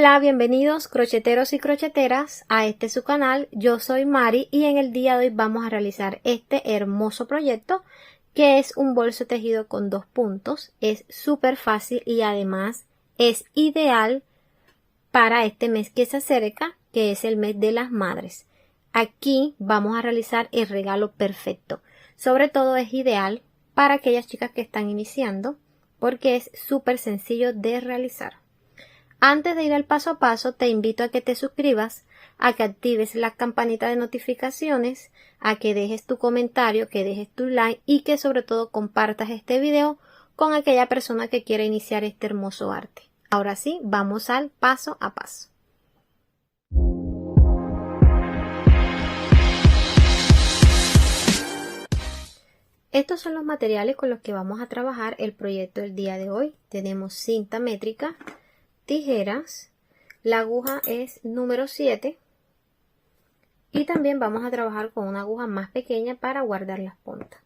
Hola, bienvenidos crocheteros y crocheteras a su canal. Yo soy Mari y en el día de hoy vamos a realizar este hermoso proyecto que es un bolso tejido con 2 puntos. Es súper fácil y además es ideal para este mes que se acerca, que es el mes de las madres. Aquí vamos a realizar el regalo perfecto. Sobre todo es ideal para aquellas chicas que están iniciando porque es súper sencillo de realizar. Antes de ir al paso a paso, te invito a que te suscribas, a que actives la campanita de notificaciones, a que dejes tu comentario, que dejes tu like y que sobre todo compartas este video con aquella persona que quiera iniciar este hermoso arte. Ahora sí, vamos al paso a paso. Estos son los materiales con los que vamos a trabajar el proyecto del día de hoy. Tenemos cinta métrica, tijeras, la aguja es número 7 y también vamos a trabajar con una aguja más pequeña para guardar las puntas.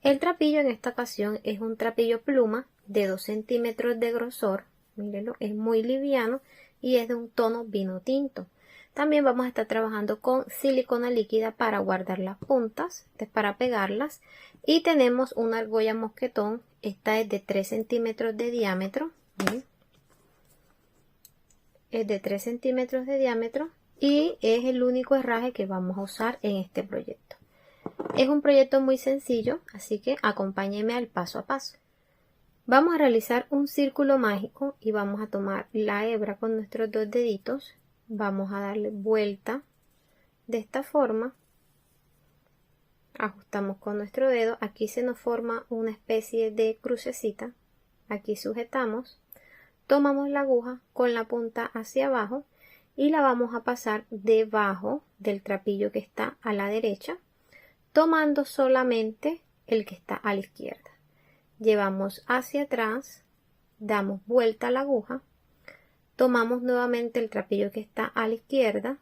El trapillo en esta ocasión es un trapillo pluma de 2 centímetros de grosor. Mírenlo, es muy liviano y es de un tono vino tinto. También vamos a estar trabajando con silicona líquida para guardar las puntas, este es para pegarlas. Y tenemos una argolla mosquetón, esta es de 3 centímetros de diámetro. ¿Ven? Es de 3 centímetros de diámetro y es el único herraje que vamos a usar en este proyecto. Es un proyecto muy sencillo, así que acompáñenme al paso a paso. Vamos a realizar un círculo mágico y vamos a tomar la hebra con nuestros 2 deditos. Vamos a darle vuelta de esta forma. Ajustamos con nuestro dedo. Aquí se nos forma una especie de crucecita. Aquí sujetamos. Tomamos la aguja con la punta hacia abajo y la vamos a pasar debajo del trapillo que está a la derecha, tomando solamente el que está a la izquierda. Llevamos hacia atrás, damos vuelta a la aguja, tomamos nuevamente el trapillo que está a la izquierda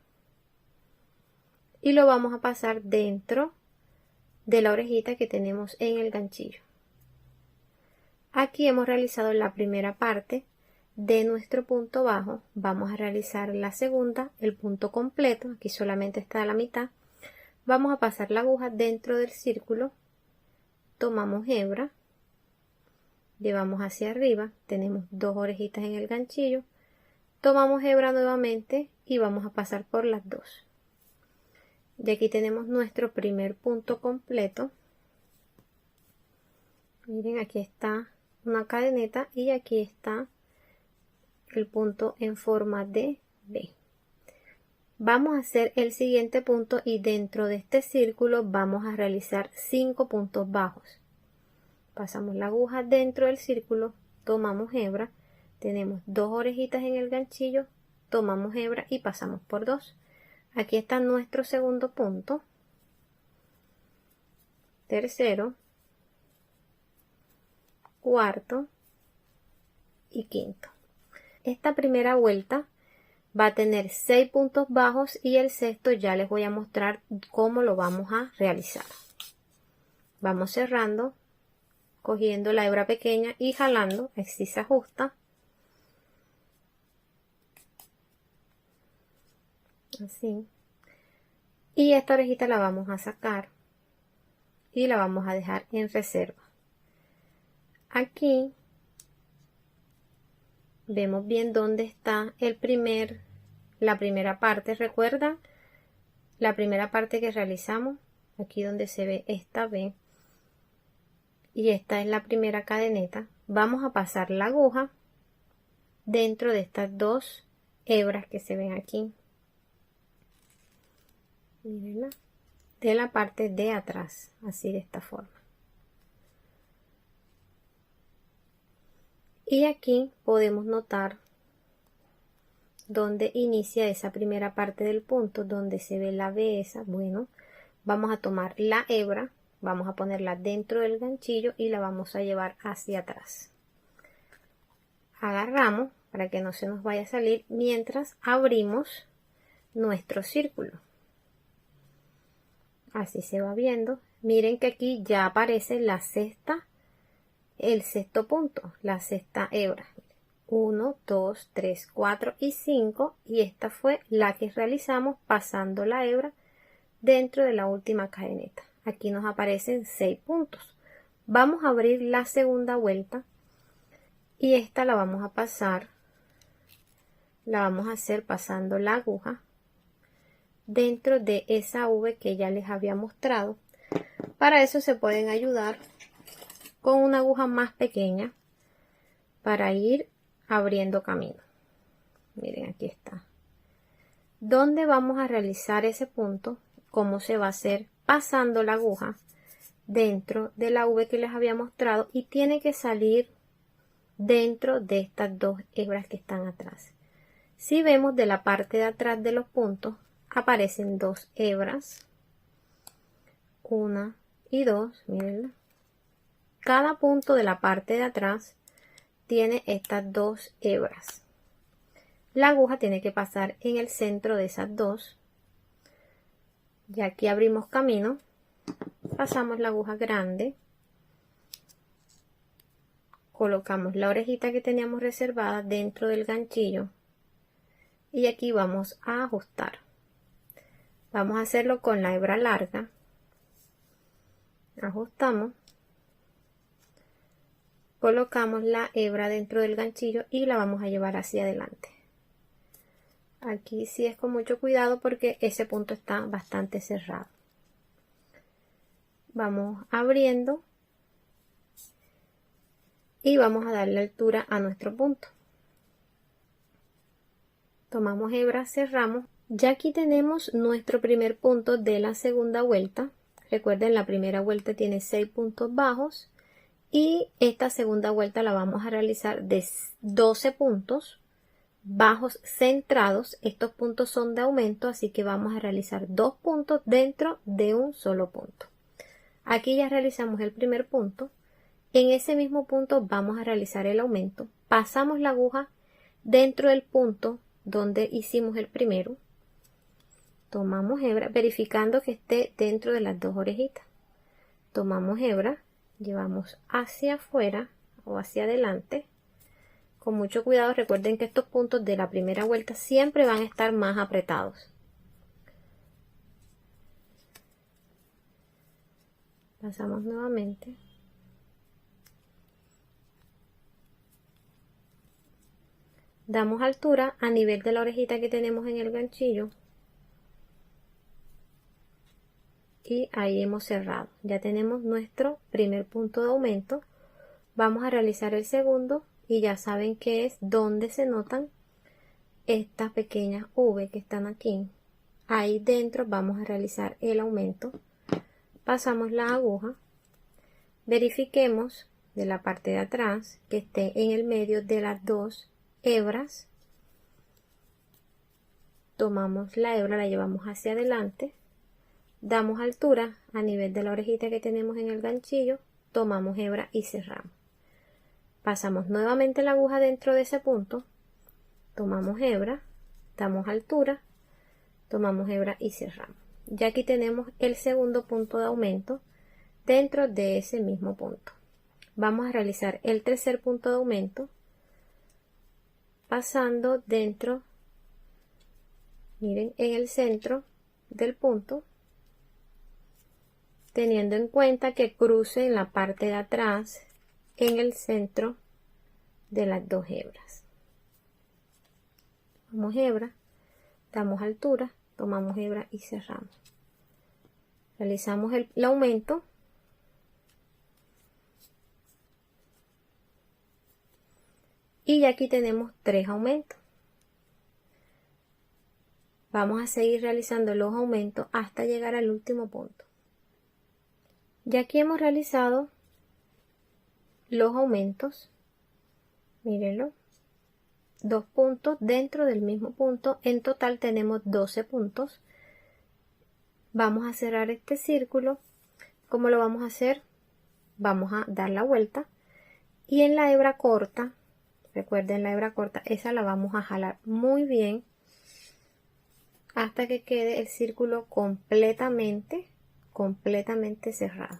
y lo vamos a pasar dentro de la orejita que tenemos en el ganchillo. Aquí hemos realizado la primera parte de nuestro punto bajo. Vamos a realizar la segunda, el punto completo, aquí solamente está a la mitad. Vamos a pasar la aguja dentro del círculo, tomamos hebra, llevamos hacia arriba, tenemos 2 orejitas en el ganchillo, tomamos hebra nuevamente y vamos a pasar por las 2. Y aquí tenemos nuestro primer punto completo. Miren, aquí está una cadeneta y aquí está el punto en forma de V. Vamos a hacer el siguiente punto y dentro de este círculo vamos a realizar 5 puntos bajos. Pasamos la aguja dentro del círculo, tomamos hebra, tenemos 2 orejitas en el ganchillo, tomamos hebra y pasamos por 2. Aquí está nuestro segundo punto, tercero, cuarto y quinto. Esta primera vuelta va a tener 6 puntos bajos y el sexto ya les voy a mostrar cómo lo vamos a realizar. Vamos cerrando, cogiendo la hebra pequeña y jalando, así se ajusta. Así. Y esta orejita la vamos a sacar y la vamos a dejar en reserva. Aquí vemos bien dónde está la primera parte. ¿Recuerdan? La primera parte que realizamos, aquí donde se ve esta V. Y esta es la primera cadeneta. Vamos a pasar la aguja dentro de estas 2 hebras que se ven aquí. Mírenla. De la parte de atrás, así de esta forma. Y aquí podemos notar donde inicia esa primera parte del punto, donde se ve la V esa. Bueno, vamos a tomar la hebra, vamos a ponerla dentro del ganchillo y la vamos a llevar hacia atrás. Agarramos para que no se nos vaya a salir mientras abrimos nuestro círculo. Así se va viendo. Miren que aquí ya aparece el sexto punto, la sexta hebra. 1, 2, 3, 4 y 5, y esta fue la que realizamos pasando la hebra dentro de la última cadeneta. Aquí nos aparecen 6 puntos. Vamos a abrir la segunda vuelta y esta la vamos a pasar, la vamos a hacer pasando la aguja dentro de esa V que ya les había mostrado. Para eso se pueden ayudar con una aguja más pequeña para ir abriendo camino. Miren, aquí está. ¿Dónde vamos a realizar ese punto? ¿Cómo se va a hacer? Pasando la aguja dentro de la V que les había mostrado, y tiene que salir dentro de estas dos hebras que están atrás. Si vemos de la parte de atrás de los puntos, aparecen dos hebras, una y dos, miren. Cada punto de la parte de atrás tiene estas dos hebras. La aguja tiene que pasar en el centro de esas dos. Y aquí abrimos camino, pasamos la aguja grande, colocamos la orejita que teníamos reservada dentro del ganchillo y aquí vamos a ajustar. Vamos a hacerlo con la hebra larga. Ajustamos, colocamos la hebra dentro del ganchillo y la vamos a llevar hacia adelante. Aquí sí es con mucho cuidado porque ese punto está bastante cerrado. Vamos abriendo y vamos a darle altura a nuestro punto. Tomamos hebra, cerramos. Ya aquí tenemos nuestro primer punto de la segunda vuelta. Recuerden, la primera vuelta tiene 6 puntos bajos y esta segunda vuelta la vamos a realizar de 12 puntos bajos centrados. Estos puntos son de aumento, así que vamos a realizar 2 puntos dentro de un solo punto. Aquí ya realizamos el primer punto. En ese mismo punto vamos a realizar el aumento. Pasamos la aguja dentro del punto donde hicimos el primero. Tomamos hebra, verificando que esté dentro de las dos orejitas. Tomamos hebra, llevamos hacia afuera o hacia adelante. Con mucho cuidado, recuerden que estos puntos de la primera vuelta siempre van a estar más apretados. Pasamos nuevamente. Damos altura a nivel de la orejita que tenemos en el ganchillo. Y ahí hemos cerrado. Ya tenemos nuestro primer punto de aumento. Vamos a realizar el segundo y ya saben que es donde se notan estas pequeñas V que están aquí. Ahí dentro vamos a realizar el aumento. Pasamos la aguja. Verifiquemos de la parte de atrás que esté en el medio de las dos hebras. Tomamos la hebra, la llevamos hacia adelante. Damos altura a nivel de la orejita que tenemos en el ganchillo, tomamos hebra y cerramos. Pasamos nuevamente la aguja dentro de ese punto, tomamos hebra, damos altura, tomamos hebra y cerramos. Ya aquí tenemos el segundo punto de aumento dentro de ese mismo punto. Vamos a realizar el tercer punto de aumento pasando dentro, miren, en el centro del punto, teniendo en cuenta que cruce en la parte de atrás en el centro de las dos hebras. Tomamos hebra, damos altura, tomamos hebra y cerramos. Realizamos el aumento. Y aquí tenemos 3 aumentos. Vamos a seguir realizando los aumentos hasta llegar al último punto. Ya aquí hemos realizado los aumentos, mírenlo, 2 puntos dentro del mismo punto. En total tenemos 12 puntos. Vamos a cerrar este círculo. ¿Cómo lo vamos a hacer? Vamos a dar la vuelta y en la hebra corta, recuerden la hebra corta, esa la vamos a jalar muy bien hasta que quede el círculo completamente cerrado.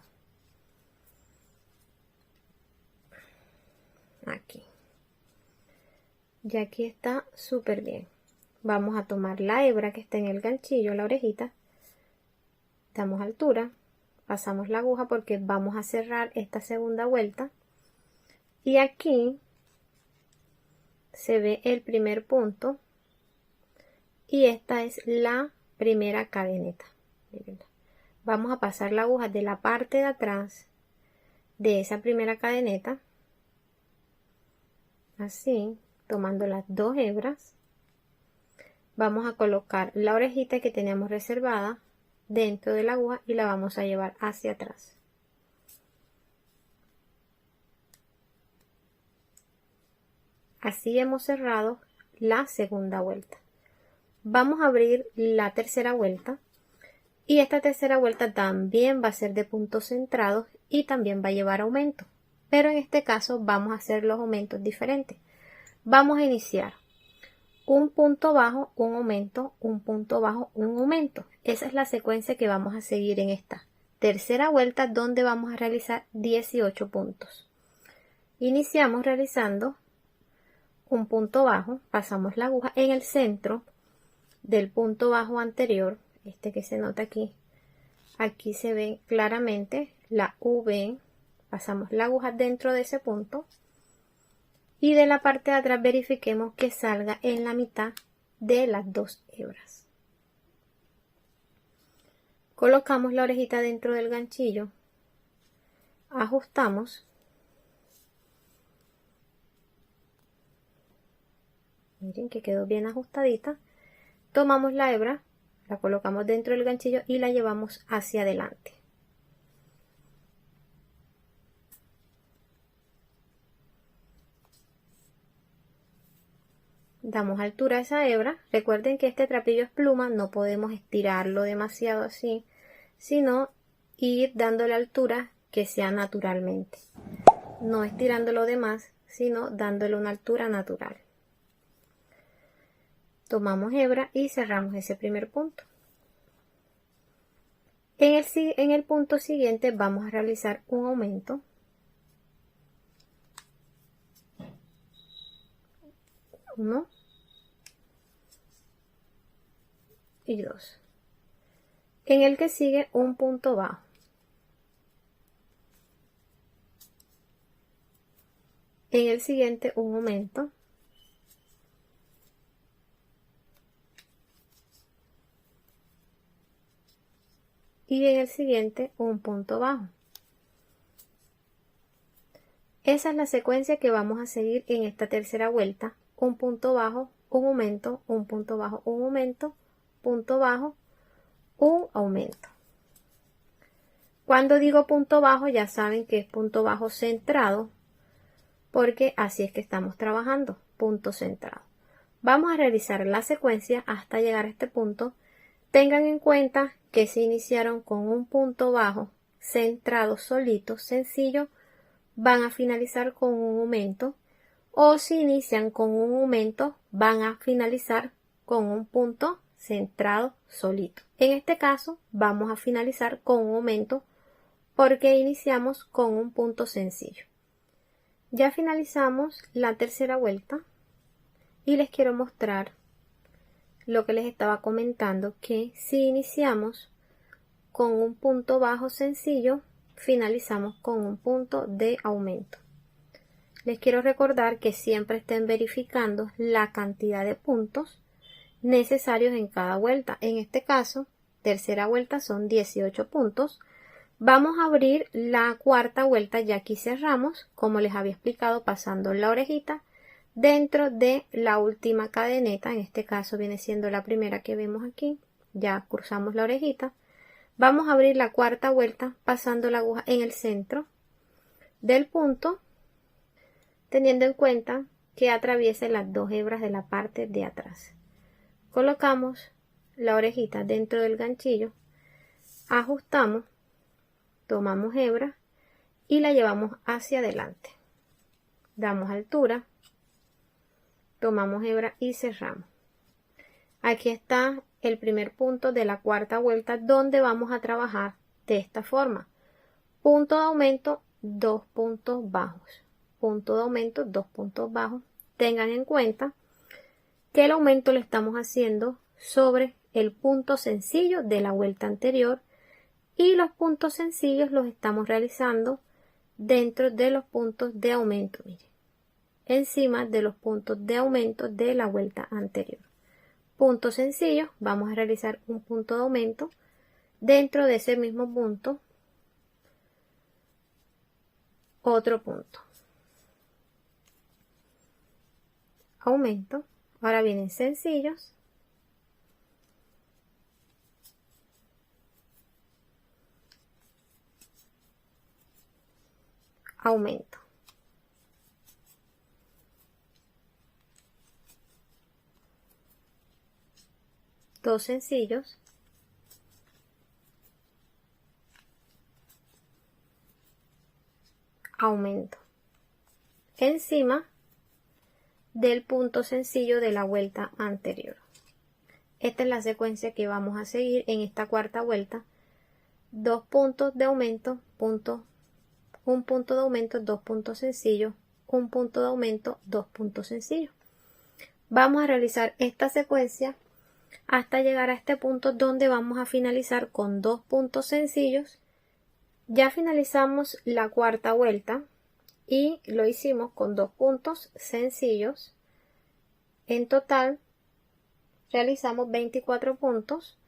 Aquí. Y aquí está súper bien. Vamos a tomar la hebra que está en el ganchillo, la orejita, damos altura, pasamos la aguja porque vamos a cerrar esta segunda vuelta y aquí se ve el primer punto y esta es la primera cadeneta. Vamos a pasar la aguja de la parte de atrás de esa primera cadeneta, así, tomando las dos hebras. Vamos a colocar la orejita que teníamos reservada dentro de la aguja y la vamos a llevar hacia atrás. Así hemos cerrado la segunda vuelta. Vamos a abrir la tercera vuelta y esta tercera vuelta también va a ser de puntos centrados y también va a llevar aumento, pero en este caso vamos a hacer los aumentos diferentes. Vamos a iniciar un punto bajo, un aumento, un punto bajo, un aumento. Esa es la secuencia que vamos a seguir en esta tercera vuelta donde vamos a realizar 18 puntos. Iniciamos realizando un punto bajo, pasamos la aguja en el centro del punto bajo anterior, este que se nota aquí. Aquí se ve claramente la V, pasamos la aguja dentro de ese punto y de la parte de atrás verifiquemos que salga en la mitad de las dos hebras. Colocamos la orejita dentro del ganchillo, ajustamos, miren que quedó bien ajustadita, tomamos la hebra, la colocamos dentro del ganchillo y la llevamos hacia adelante. Damos altura a esa hebra. Recuerden que este trapillo es pluma, no podemos estirarlo demasiado así, sino ir dándole altura que sea naturalmente. No estirándolo de más, sino dándole una altura natural. Tomamos hebra y cerramos ese primer punto. En el punto siguiente vamos a realizar un aumento. Uno y dos. En el que sigue un punto bajo. En el siguiente un aumento. Y en el siguiente un punto bajo. Esa es la secuencia que vamos a seguir en esta tercera vuelta. Un punto bajo, un aumento, un punto bajo, un aumento, punto bajo, un aumento. Cuando digo punto bajo ya saben que es punto bajo centrado, porque así es que estamos trabajando, punto centrado. Vamos a realizar la secuencia hasta llegar a este punto. Tengan en cuenta que si iniciaron con un punto bajo centrado solito, sencillo, van a finalizar con un aumento, o si inician con un aumento, van a finalizar con un punto centrado solito. En este caso, vamos a finalizar con un aumento porque iniciamos con un punto sencillo. Ya finalizamos la tercera vuelta y les quiero mostrar lo que les estaba comentando, que si iniciamos con un punto bajo sencillo, finalizamos con un punto de aumento. Les quiero recordar que siempre estén verificando la cantidad de puntos necesarios en cada vuelta. En este caso, tercera vuelta son 18 puntos. Vamos a abrir la cuarta vuelta, ya aquí cerramos, como les había explicado, pasando la orejita dentro de la última cadeneta. En este caso viene siendo la primera que vemos aquí. Ya cruzamos la orejita. Vamos a abrir la cuarta vuelta pasando la aguja en el centro del punto, teniendo en cuenta que atraviese las dos hebras de la parte de atrás. Colocamos la orejita dentro del ganchillo, ajustamos, tomamos hebra y la llevamos hacia adelante. Damos altura, tomamos hebra y cerramos. Aquí está el primer punto de la cuarta vuelta donde vamos a trabajar de esta forma. Punto de aumento, dos puntos bajos. Punto de aumento, dos puntos bajos. tengan en cuenta que el aumento lo estamos haciendo sobre el punto sencillo de la vuelta anterior y los puntos sencillos los estamos realizando dentro de los puntos de aumento, miren, encima de los puntos de aumento de la vuelta anterior. Puntos sencillos, vamos a realizar un punto de aumento dentro de ese mismo punto, otro punto, aumento. Ahora vienen sencillos, aumento. Dos sencillos, aumento, encima del punto sencillo de la vuelta anterior. Esta es la secuencia que vamos a seguir en esta cuarta vuelta. Dos puntos de aumento, un punto de aumento, dos puntos sencillos, un punto de aumento, dos puntos sencillos. Vamos a realizar esta secuencia hasta llegar a este punto donde vamos a finalizar con dos puntos sencillos. Ya finalizamos la cuarta vuelta y lo hicimos con dos puntos sencillos. En total realizamos 24 puntos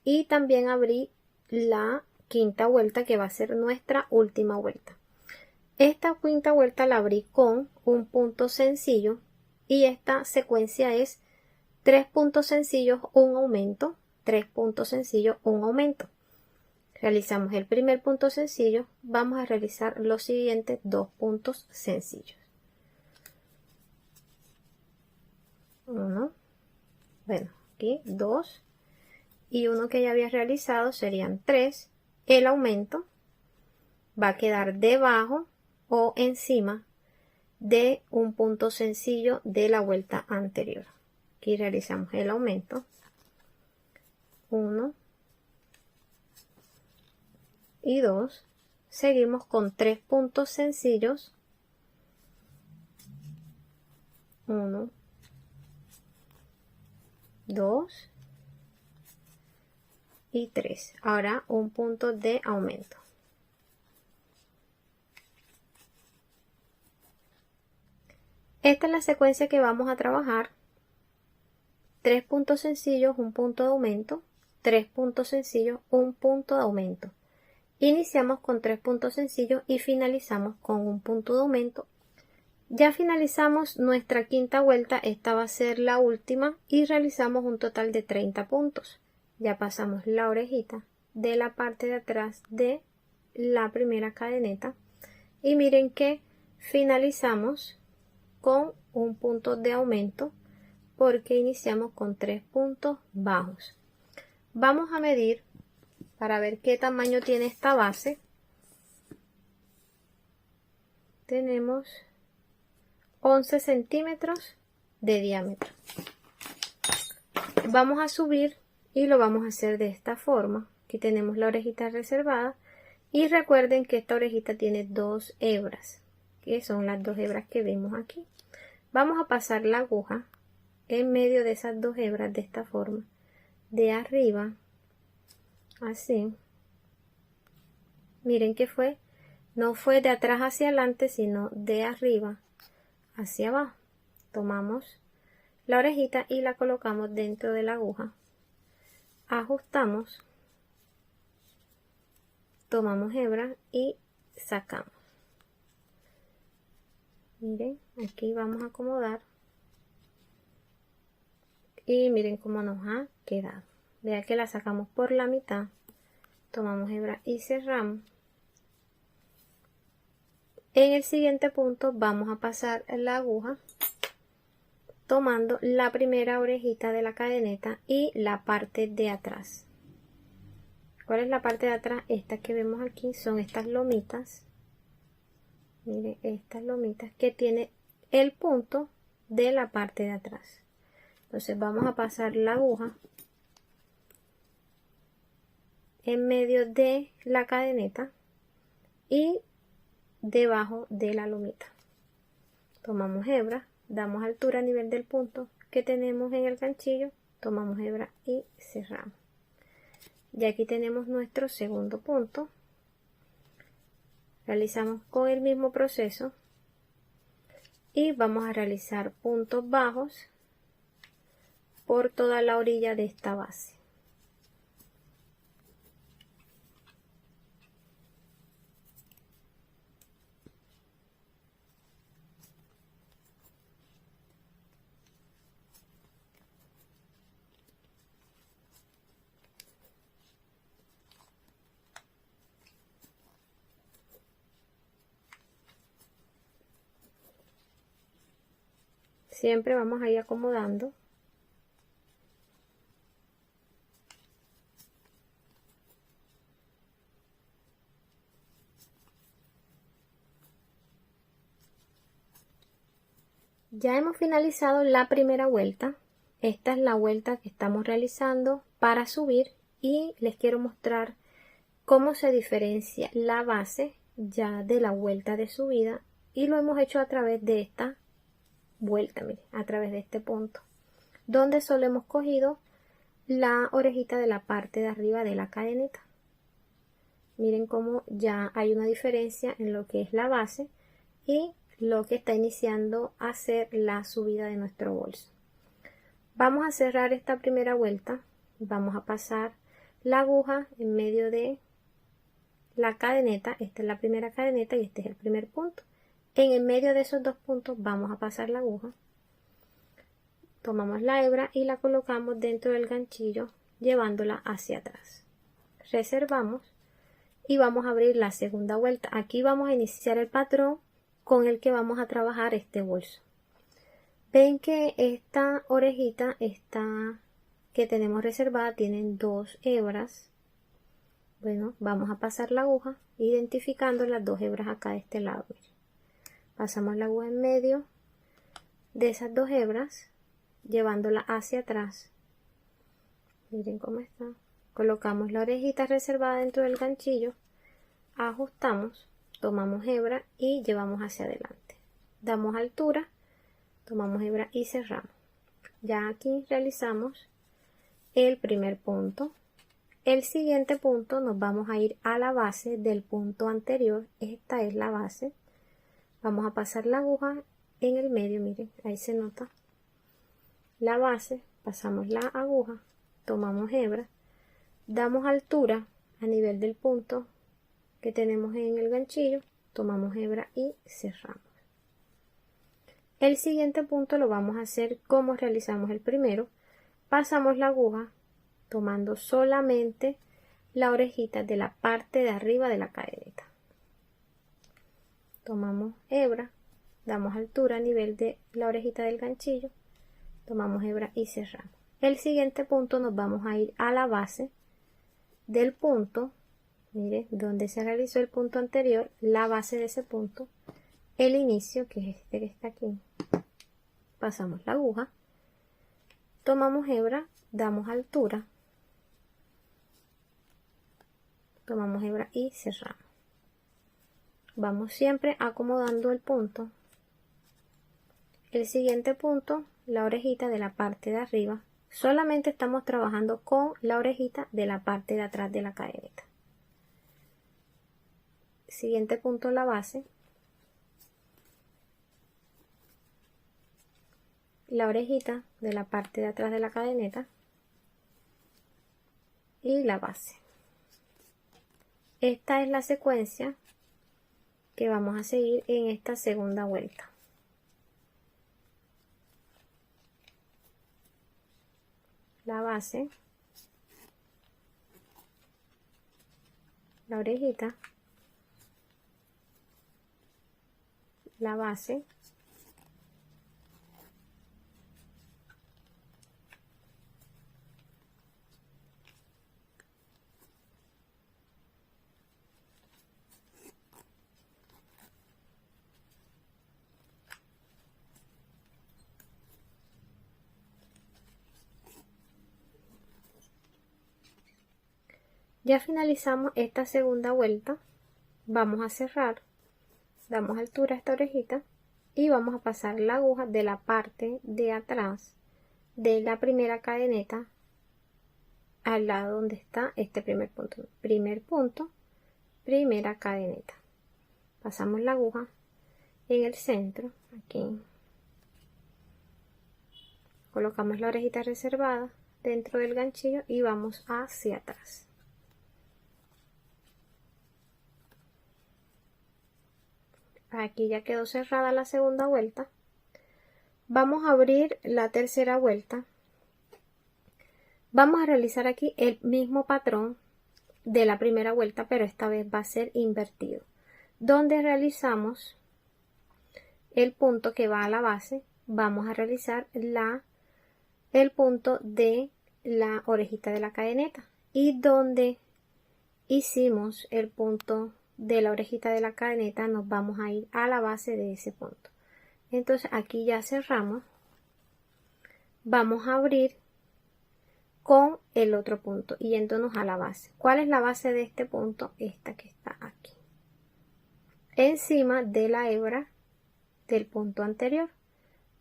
y también abrí la quinta vuelta, que va a ser nuestra última vuelta. Esta quinta vuelta la abrí con un punto sencillo y esta secuencia es 3 puntos sencillos, un aumento, 3 puntos sencillos, un aumento. Realizamos el primer punto sencillo, vamos a realizar los siguientes dos puntos sencillos. Uno, bueno, aquí 2 y uno que ya había realizado serían 3. El aumento va a quedar debajo o encima de un punto sencillo de la vuelta anterior. Aquí realizamos el aumento, 1 y 2, seguimos con 3 puntos sencillos, 1, 2 y 3. Ahora un punto de aumento. Esta es la secuencia que vamos a trabajar. 3 puntos sencillos, un punto de aumento, 3 puntos sencillos, un punto de aumento. Iniciamos con 3 puntos sencillos y finalizamos con un punto de aumento. Ya finalizamos nuestra quinta vuelta, esta va a ser la última y realizamos un total de 30 puntos. Ya pasamos la orejita de la parte de atrás de la primera cadeneta y miren que finalizamos con un punto de aumento porque iniciamos con 3 puntos bajos. Vamos a medir para ver qué tamaño tiene esta base. Tenemos 11 centímetros de diámetro. Vamos a subir y lo vamos a hacer de esta forma. Aquí tenemos la orejita reservada y recuerden que esta orejita tiene 2 hebras, que son las 2 hebras que vemos aquí. Vamos a pasar la aguja en medio de esas 2 hebras de esta forma, de arriba, así. Miren que no fue de atrás hacia adelante, sino de arriba hacia abajo. Tomamos la orejita y la colocamos dentro de la aguja, ajustamos, tomamos hebra y sacamos. Miren, aquí vamos a acomodar y miren cómo nos ha quedado. Vean que la sacamos por la mitad, tomamos hebra y cerramos. En el siguiente punto vamos a pasar la aguja tomando la primera orejita de la cadeneta y la parte de atrás. ¿Cuál es la parte de atrás? Esta que vemos aquí son estas lomitas. Miren, estas lomitas que tiene el punto de la parte de atrás. Entonces vamos a pasar la aguja en medio de la cadeneta y debajo de la lomita. Tomamos hebra damos altura a nivel del punto que tenemos en el ganchillo, tomamos hebra y cerramos. Y aquí tenemos nuestro segundo punto. Realizamos con el mismo proceso y vamos a realizar puntos bajos por toda la orilla de esta base. Siempre vamos a ir acomodando. Ya hemos finalizado la primera vuelta. Esta es la vuelta que estamos realizando para subir y les quiero mostrar cómo se diferencia la base ya de la vuelta de subida, y lo hemos hecho a través de esta vuelta, miren, a través de este punto, donde solo hemos cogido la orejita de la parte de arriba de la cadeneta. Miren cómo ya hay una diferencia en lo que es la base y lo que está iniciando a ser la subida de nuestro bolso. Vamos a cerrar esta primera vuelta, vamos a pasar la aguja en medio de la cadeneta. Esta es la primera cadeneta y este es el primer punto. En el medio de esos dos puntos vamos a pasar la aguja, tomamos la hebra y la colocamos dentro del ganchillo llevándola hacia atrás. Reservamos y vamos a abrir la segunda vuelta. Aquí vamos a iniciar el patrón con el que vamos a trabajar este bolso. Ven que esta orejita que tenemos reservada tienen dos hebras. Bueno, vamos a pasar la aguja identificando las dos hebras acá de este lado. Pasamos la aguja en medio de esas dos hebras, llevándola hacia atrás. Miren cómo está. Colocamos la orejita reservada dentro del ganchillo, ajustamos, tomamos hebra y llevamos hacia adelante. Damos altura, tomamos hebra y cerramos. Ya aquí realizamos el primer punto. El siguiente punto nos vamos a ir a la base del punto anterior. Esta es la base. Vamos a pasar la aguja en el medio, miren, ahí se nota la base, pasamos la aguja, tomamos hebra, damos altura a nivel del punto que tenemos en el ganchillo, tomamos hebra y cerramos. El siguiente punto lo vamos a hacer como realizamos el primero. Pasamos la aguja tomando solamente la orejita de la parte de arriba de la cadeneta. Tomamos hebra, damos altura a nivel de la orejita del ganchillo, tomamos hebra y cerramos. El siguiente punto nos vamos a ir a la base del punto, mire, donde se realizó el punto anterior, la base de ese punto, el inicio, que es este que está aquí. Pasamos la aguja, tomamos hebra, damos altura, tomamos hebra y cerramos. Vamos siempre acomodando el punto. El siguiente punto, la orejita de la parte de arriba. Solamente estamos trabajando con la orejita de la parte de atrás de la cadeneta. Siguiente punto, la base. La orejita de la parte de atrás de la cadeneta. Y la base. Esta es la secuencia que vamos a seguir en esta segunda vuelta. La base, la orejita, la base, ya finalizamos esta segunda vuelta. Vamos a cerrar, damos altura a esta orejita y vamos a pasar la aguja de la parte de atrás de la primera cadeneta al lado donde está este primer punto, primera cadeneta. Pasamos la aguja en el centro, aquí colocamos la orejita reservada dentro del ganchillo y vamos hacia atrás. Aquí ya quedó cerrada la segunda vuelta. Vamos a abrir la tercera vuelta. Vamos a realizar aquí el mismo patrón de la primera vuelta, pero esta vez va a ser invertido, donde realizamos el punto que va a la base. Vamos a realizar el punto de la orejita de la cadeneta, y donde hicimos el punto de la orejita de la cadeneta nos vamos a ir a la base de ese punto. Entonces aquí ya cerramos. Vamos a abrir con el otro punto y yéndonos a la base. ¿Cuál es la base de este punto? Esta que está aquí, encima de la hebra del punto anterior.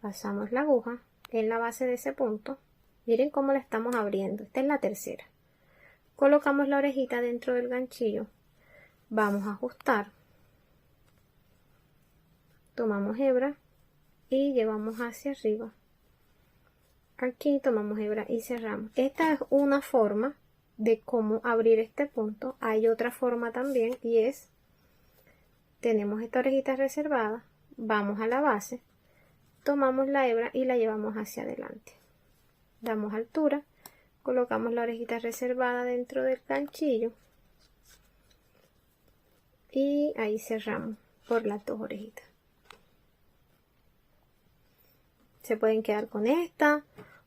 Pasamos la aguja en la base de ese punto. Miren cómo la estamos abriendo. Esta es la tercera. Colocamos la orejita dentro del ganchillo. Vamos a ajustar. Tomamos hebra y llevamos hacia arriba. Aquí tomamos hebra y cerramos. Esta es una forma de cómo abrir este punto. Hay otra forma también, y es, tenemos esta orejita reservada, vamos a la base, tomamos la hebra y la llevamos hacia adelante. Damos altura, colocamos la orejita reservada dentro del ganchillo y ahí cerramos por las dos orejitas. Se pueden quedar con esta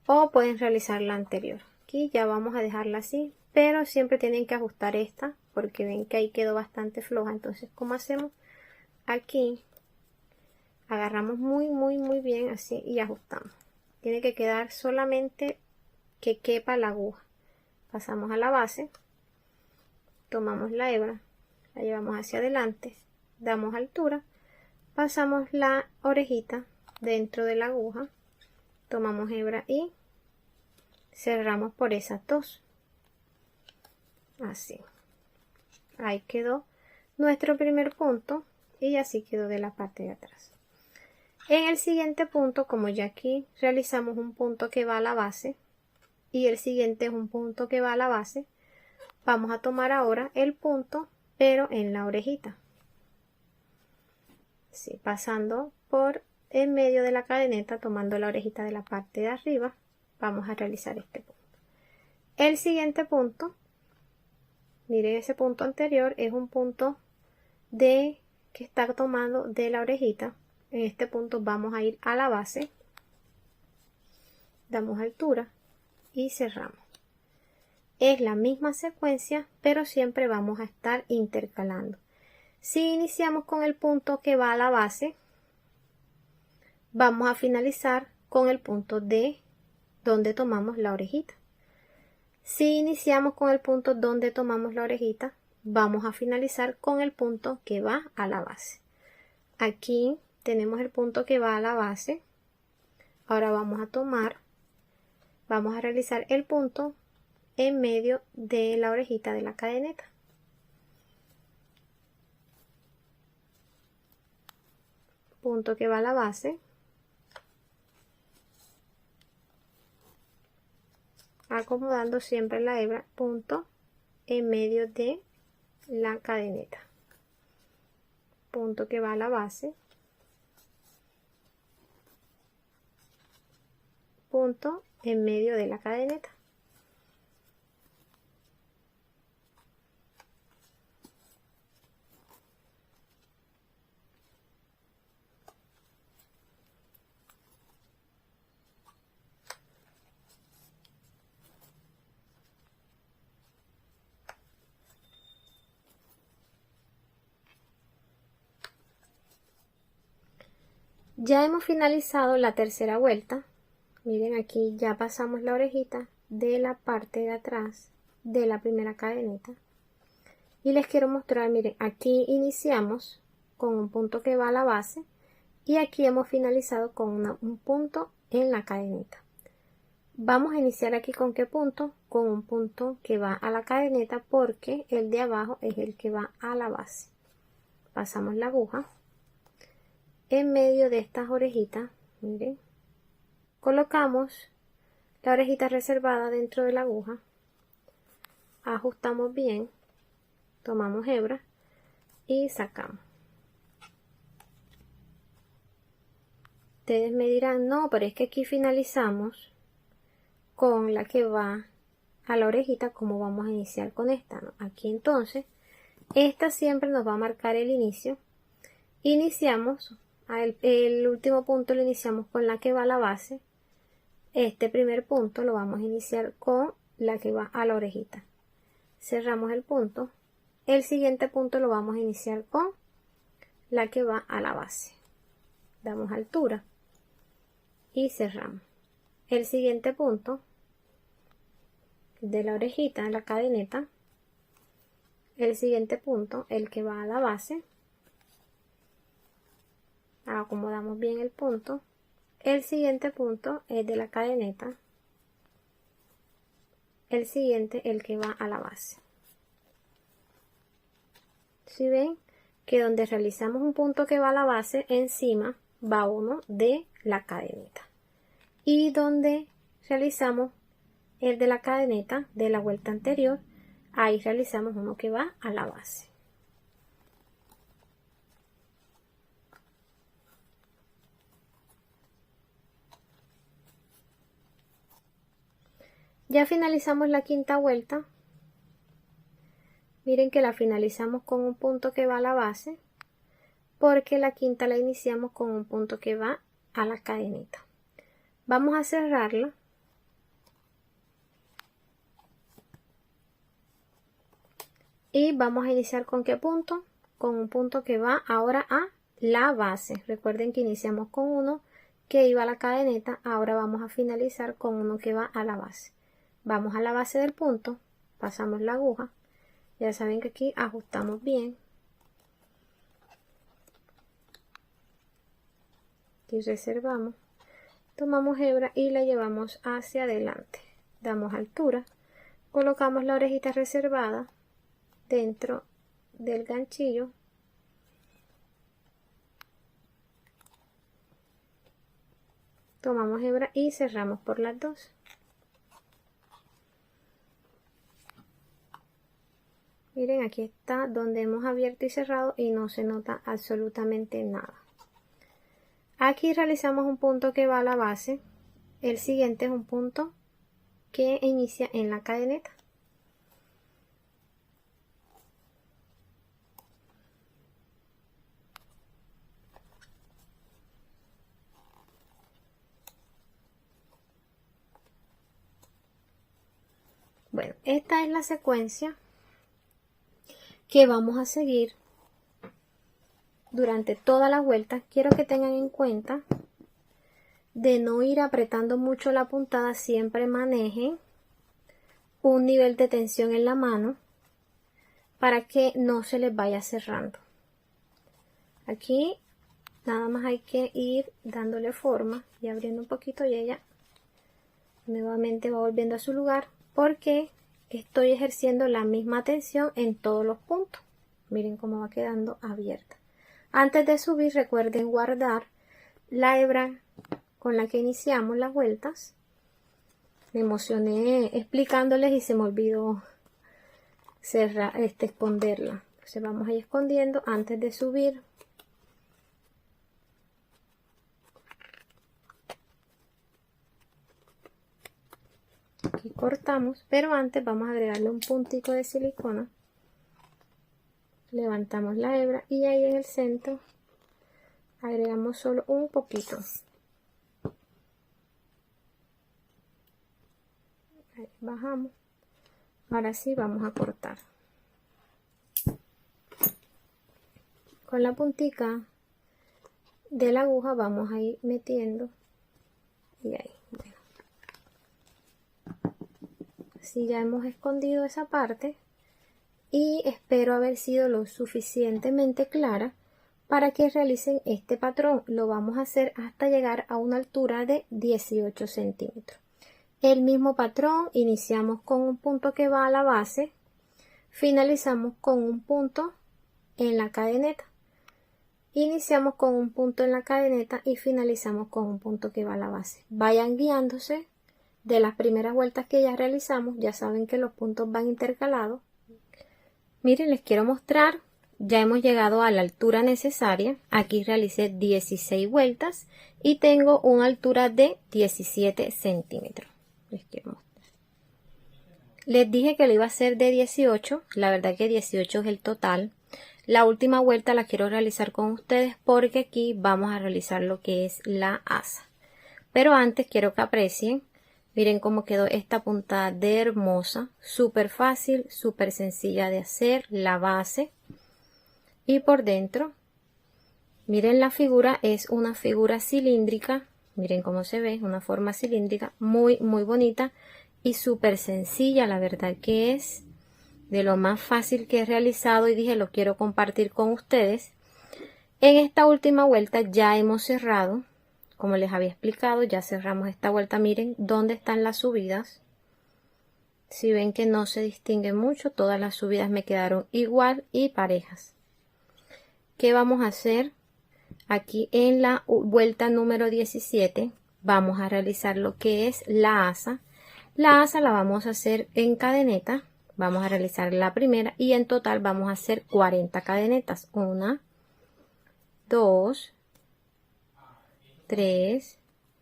o pueden realizar la anterior. Aquí ya vamos a dejarla así, pero siempre tienen que ajustar esta porque ven que ahí quedó bastante floja. Entonces, ¿cómo hacemos? Aquí agarramos muy bien así y ajustamos. Tiene que quedar solamente que quepa la aguja. Pasamos a la base, tomamos la hebra, la llevamos hacia adelante, damos altura, pasamos la orejita dentro de la aguja, tomamos hebra y cerramos por esas dos. Así. Ahí quedó nuestro primer punto y así quedó de la parte de atrás. En el siguiente punto, como ya aquí realizamos un punto que va a la base y el siguiente es un punto que va a la base, vamos a tomar ahora el punto pero en la orejita. Sí, pasando por en medio de la cadeneta, tomando la orejita de la parte de arriba, vamos a realizar este punto. El siguiente punto, miren, ese punto anterior es un punto que está tomando de la orejita. En este punto vamos a ir a la base, damos altura y cerramos. Es la misma secuencia, pero siempre vamos a estar intercalando. Si iniciamos con el punto que va a la base, vamos a finalizar con el punto de donde tomamos la orejita. Si iniciamos con el punto donde tomamos la orejita, vamos a finalizar con el punto que va a la base. Aquí tenemos el punto que va a la base. Ahora vamos a realizar el punto en medio de la orejita de la cadeneta. Punto que va a la base. Acomodando siempre la hebra, punto en medio de la cadeneta. Punto que va a la base. Punto en medio de la cadeneta. Ya hemos finalizado la tercera vuelta. Miren, aquí ya pasamos la orejita de la parte de atrás de la primera cadeneta. Y les quiero mostrar, miren, aquí iniciamos con un punto que va a la base y aquí hemos finalizado con un punto en la cadeneta. Vamos a iniciar aquí con qué punto, con un punto que va a la cadeneta porque el de abajo es el que va a la base. Pasamos la aguja en medio de estas orejitas, miren, colocamos la orejita reservada dentro de la aguja, ajustamos bien, tomamos hebra y sacamos. Ustedes me dirán, no, pero es que aquí finalizamos con la que va a la orejita, como vamos a iniciar con esta, ¿no? Aquí entonces, esta siempre nos va a marcar el inicio. Iniciamos, el último punto lo iniciamos con la que va a la base. Este primer punto lo vamos a iniciar con la que va a la orejita. Cerramos el punto. El siguiente punto lo vamos a iniciar con la que va a la base. Damos altura y cerramos. El siguiente punto de la orejita, la cadeneta. El siguiente punto, el que va a la base. Acomodamos bien el punto. El siguiente punto es de la cadeneta. El siguiente, el que va a la base. Si ven que donde realizamos un punto que va a la base, encima va uno de la cadeneta. Y donde realizamos el de la cadeneta de la vuelta anterior, ahí realizamos uno que va a la base. Ya finalizamos la quinta vuelta. Miren que la finalizamos con un punto que va a la base, porque la quinta la iniciamos con un punto que va a la cadeneta. Vamos a cerrarla. Y vamos a iniciar con qué punto, con un punto que va ahora a la base. Recuerden que iniciamos con uno que iba a la cadeneta, ahora vamos a finalizar con uno que va a la base. Vamos a la base del punto, pasamos la aguja, ya saben que aquí ajustamos bien y reservamos, tomamos hebra y la llevamos hacia adelante, damos altura, colocamos la orejita reservada dentro del ganchillo, tomamos hebra y cerramos por las dos. Miren, aquí está donde hemos abierto y cerrado y no se nota absolutamente nada. Aquí realizamos un punto que va a la base. El siguiente es un punto que inicia en la cadeneta. Bueno, esta es la secuencia que vamos a seguir durante toda la vuelta. Quiero que tengan en cuenta de no ir apretando mucho la puntada, siempre manejen un nivel de tensión en la mano para que no se les vaya cerrando. Aquí nada más hay que ir dándole forma y abriendo un poquito y ella nuevamente va volviendo a su lugar porque estoy ejerciendo la misma tensión en todos los puntos. Miren cómo va quedando abierta. Antes de subir recuerden guardar la hebra con la que iniciamos las vueltas. Me emocioné explicándoles y se me olvidó esconderla. Entonces vamos a ir escondiendo antes de subir. Aquí cortamos, pero antes vamos a agregarle un puntico de silicona. Levantamos la hebra y ahí en el centro agregamos solo un poquito. Ahí bajamos. Ahora sí vamos a cortar. Con la puntica de la aguja vamos a ir metiendo y ahí. Bueno. Así ya hemos escondido esa parte y espero haber sido lo suficientemente clara para que realicen este patrón. Lo vamos a hacer hasta llegar a una altura de 18 centímetros. El mismo patrón, iniciamos con un punto que va a la base, finalizamos con un punto en la cadeneta. Iniciamos con un punto en la cadeneta y finalizamos con un punto que va a la base. Vayan guiándose de las primeras vueltas que ya realizamos. Ya saben que los puntos van intercalados. Miren, les quiero mostrar. Ya hemos llegado a la altura necesaria. Aquí realicé 16 vueltas y tengo una altura de 17 centímetros. Les quiero mostrar. Les dije que lo iba a hacer de 18. La verdad que 18 es el total. La última vuelta la quiero realizar con ustedes porque aquí vamos a realizar lo que es la asa. Pero antes quiero que aprecien. Miren cómo quedó esta puntada de hermosa. Súper fácil, súper sencilla de hacer. La base. Y por dentro, miren la figura. Es una figura cilíndrica. Miren cómo se ve. Una forma cilíndrica. Muy, muy bonita. Y súper sencilla. La verdad que es de lo más fácil que he realizado y dije lo quiero compartir con ustedes. En esta última vuelta ya hemos cerrado, como les había explicado, ya cerramos esta vuelta. Miren dónde están las subidas. Si ven que no se distingue mucho, todas las subidas me quedaron igual y parejas. ¿Qué vamos a hacer? Aquí en la vuelta número 17 vamos a realizar lo que es la asa. La asa la vamos a hacer en cadeneta. Vamos a realizar la primera y en total vamos a hacer 40 cadenetas. 1, 2, 3,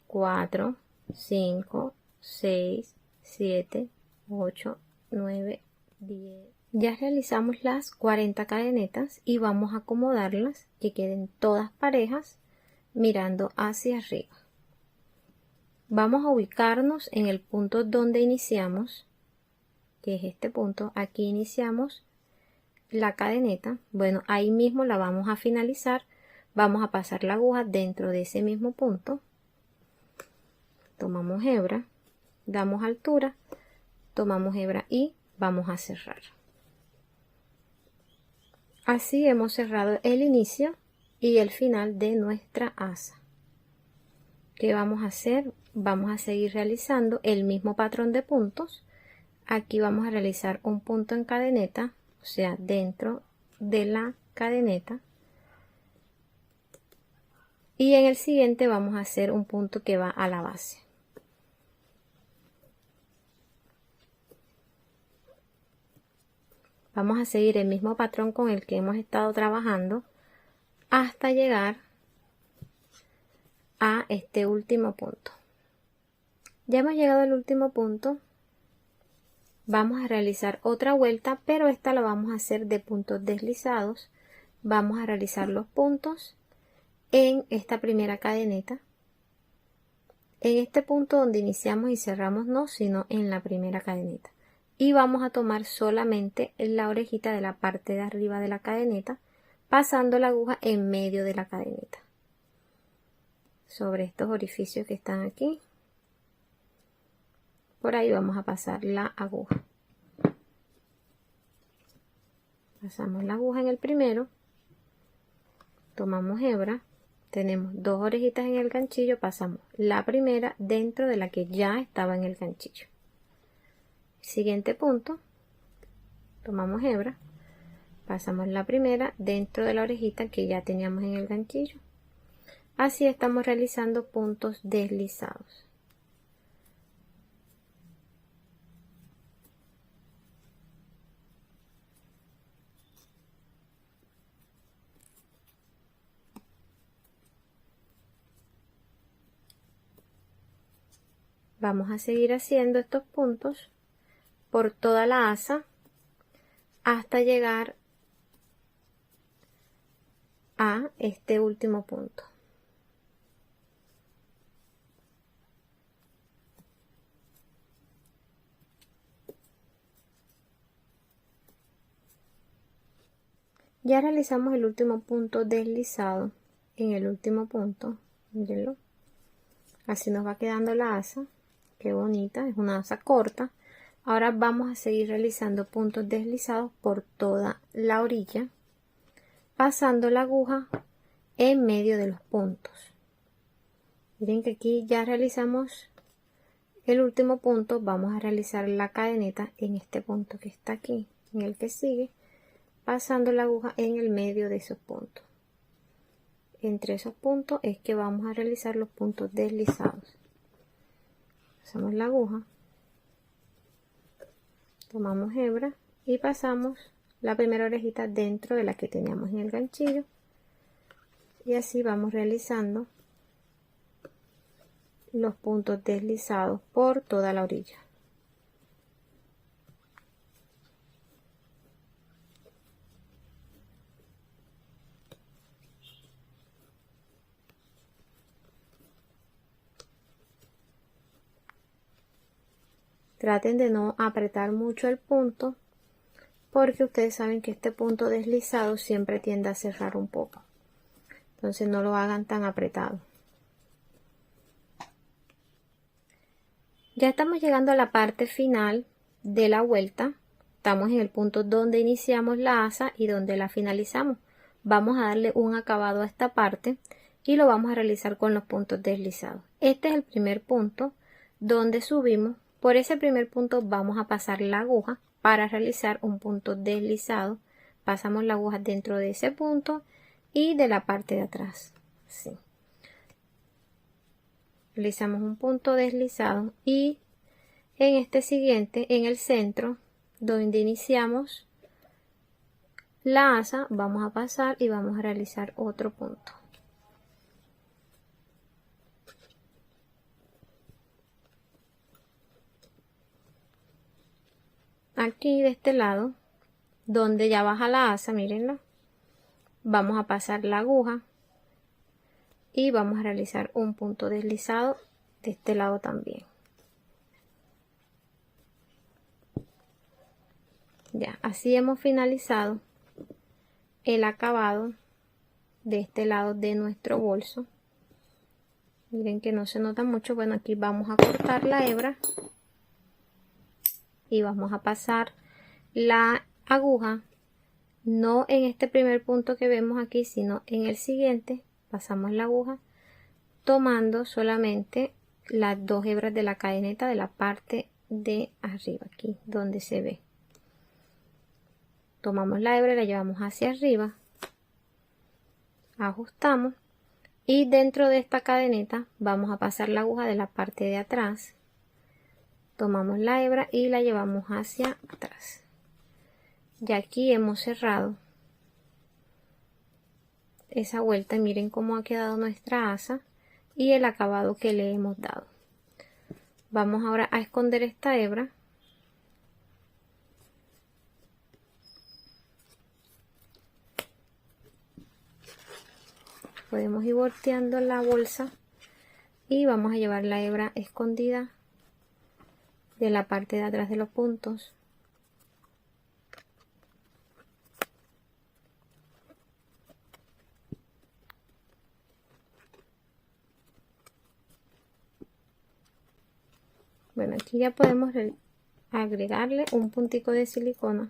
4, 5, 6, 7, 8, 9, 10. Ya realizamos las 40 cadenetas y vamos a acomodarlas que queden todas parejas mirando hacia arriba. Vamos a ubicarnos en el punto donde iniciamos, que es este punto. Aquí iniciamos la cadeneta. Bueno, ahí mismo la vamos a finalizar. Vamos a pasar la aguja dentro de ese mismo punto. Tomamos hebra, damos altura, tomamos hebra y vamos a cerrar. Así hemos cerrado el inicio y el final de nuestra asa. ¿Qué vamos a hacer? Vamos a seguir realizando el mismo patrón de puntos. Aquí vamos a realizar un punto en cadeneta, o sea, dentro de la cadeneta. Y en el siguiente vamos a hacer un punto que va a la base. Vamos a seguir el mismo patrón con el que hemos estado trabajando hasta llegar a este último punto. Ya hemos llegado al último punto. Vamos a realizar otra vuelta, pero esta la vamos a hacer de puntos deslizados. Vamos a realizar los puntos en esta primera cadeneta. En este punto donde iniciamos y cerramos no, sino en la primera cadeneta. Y vamos a tomar solamente la orejita de la parte de arriba de la cadeneta, pasando la aguja en medio de la cadeneta. Sobre estos orificios que están aquí. Por ahí vamos a pasar la aguja. Pasamos la aguja en el primero. Tomamos hebra. Tenemos dos orejitas en el ganchillo. Pasamos la primera dentro de la que ya estaba en el ganchillo. Siguiente punto. Tomamos hebra. Pasamos la primera dentro de la orejita que ya teníamos en el ganchillo. Así estamos realizando puntos deslizados. Vamos a seguir haciendo estos puntos por toda la asa hasta llegar a este último punto. Ya realizamos el último punto deslizado. En el último punto, mírenlo, así nos va quedando la asa. Qué bonita, es una asa corta. Ahora vamos a seguir realizando puntos deslizados por toda la orilla, pasando la aguja en medio de los puntos. Miren que aquí ya realizamos el último punto. Vamos a realizar la cadeneta en este punto que está aquí, en el que sigue, pasando la aguja en el medio de esos puntos. Entre esos puntos es que vamos a realizar los puntos deslizados. Pasamos la aguja, tomamos hebra y pasamos la primera orejita dentro de la que teníamos en el ganchillo, y así vamos realizando los puntos deslizados por toda la orilla. Traten de no apretar mucho el punto, porque ustedes saben que este punto deslizado siempre tiende a cerrar un poco. Entonces no lo hagan tan apretado. Ya estamos llegando a la parte final de la vuelta. Estamos en el punto donde iniciamos la asa y donde la finalizamos. Vamos a darle un acabado a esta parte y lo vamos a realizar con los puntos deslizados. Este es el primer punto donde subimos. Por ese primer punto vamos a pasar la aguja para realizar un punto deslizado. Pasamos la aguja dentro de ese punto y de la parte de atrás. Sí. Realizamos un punto deslizado y en este siguiente, en el centro donde iniciamos la asa, vamos a pasar y vamos a realizar otro punto. Aquí de este lado, donde ya baja la asa, mírenlo, vamos a pasar la aguja y vamos a realizar un punto deslizado de este lado también. Ya, así hemos finalizado el acabado de este lado de nuestro bolso. Miren que no se nota mucho. Bueno, aquí vamos a cortar la hebra y vamos a pasar la aguja, no en este primer punto que vemos aquí, sino en el siguiente. Pasamos la aguja tomando solamente las dos hebras de la cadeneta de la parte de arriba, aquí donde se ve. Tomamos la hebra y la llevamos hacia arriba, ajustamos y dentro de esta cadeneta vamos a pasar la aguja de la parte de atrás. Tomamos la hebra y la llevamos hacia atrás. Ya aquí hemos cerrado esa vuelta y miren cómo ha quedado nuestra asa y el acabado que le hemos dado. Vamos ahora a esconder esta hebra. Podemos ir volteando la bolsa y vamos a llevar la hebra escondida de la parte de atrás de los puntos. Bueno, aquí ya podemos agregarle un puntico de silicona.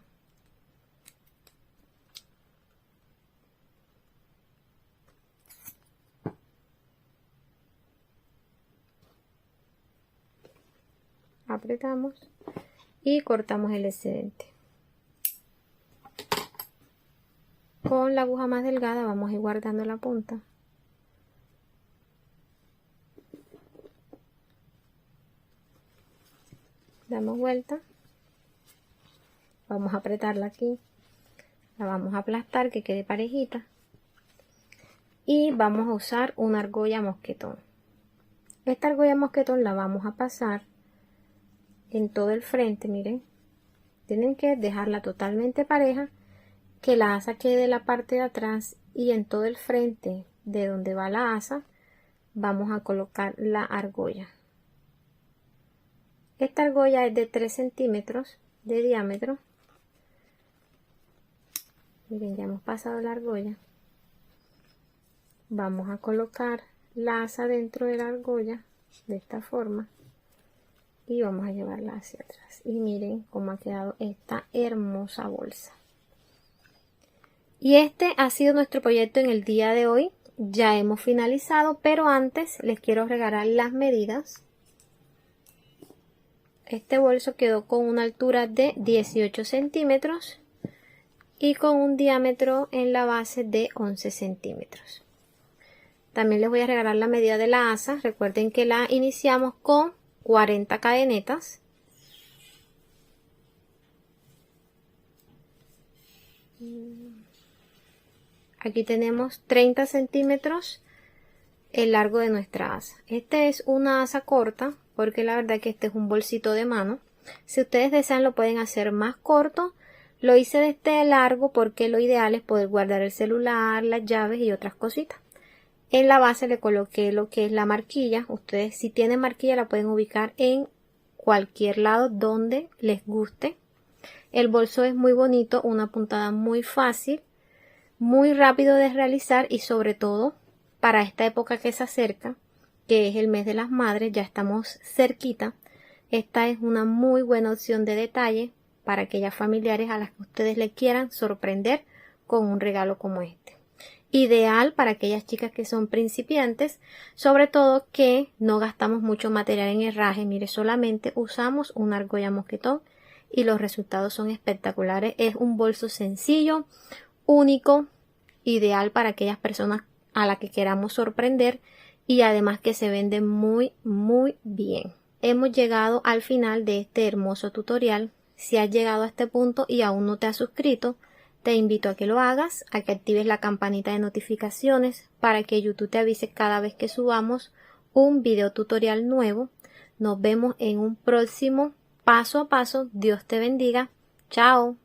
Apretamos y cortamos el excedente. Con la aguja más delgada vamos a ir guardando la punta. Damos vuelta, vamos a apretarla aquí, la vamos a aplastar que quede parejita y vamos a usar una argolla mosquetón. Esta argolla mosquetón la vamos a pasar en todo el frente, miren, tienen que dejarla totalmente pareja, que la asa quede en la parte de atrás y en todo el frente de donde va la asa vamos a colocar la argolla. Esta argolla es de 3 centímetros de diámetro. Miren, ya hemos pasado la argolla. Vamos a colocar la asa dentro de la argolla de esta forma y vamos a llevarla hacia atrás. Y miren cómo ha quedado esta hermosa bolsa. Y este ha sido nuestro proyecto en el día de hoy. ya hemos finalizado, pero antes les quiero regalar las medidas. Este bolso quedó con una altura de 18 centímetros y con un diámetro en la base de 11 centímetros. También les voy a regalar la medida de la asa. Recuerden que la iniciamos con 40 cadenetas. Aquí tenemos 30 centímetros el largo de nuestra asa. Esta es una asa corta porque la verdad que este es un bolsito de mano. Si ustedes desean lo pueden hacer más corto. Lo hice de este largo porque lo ideal es poder guardar el celular, las llaves y otras cositas. En la base le coloqué lo que es la marquilla. Ustedes si tienen marquilla la pueden ubicar en cualquier lado donde les guste. El bolso es muy bonito, una puntada muy fácil, muy rápido de realizar y sobre todo para esta época que se acerca, que es el mes de las madres, ya estamos cerquita. Esta es una muy buena opción de detalle para aquellas familiares a las que ustedes le quieran sorprender con un regalo como este. Ideal para aquellas chicas que son principiantes, sobre todo que no gastamos mucho material en herraje. Mire, solamente usamos una argolla mosquetón y los resultados son espectaculares. Es un bolso sencillo, único, ideal para aquellas personas a las que queramos sorprender y además que se vende muy bien. Hemos llegado al final de este hermoso tutorial. Si has llegado a este punto y aún no te has suscrito, te invito a que lo hagas, a que actives la campanita de notificaciones para que YouTube te avise cada vez que subamos un video tutorial nuevo. Nos vemos en un próximo paso a paso. Dios te bendiga. Chao.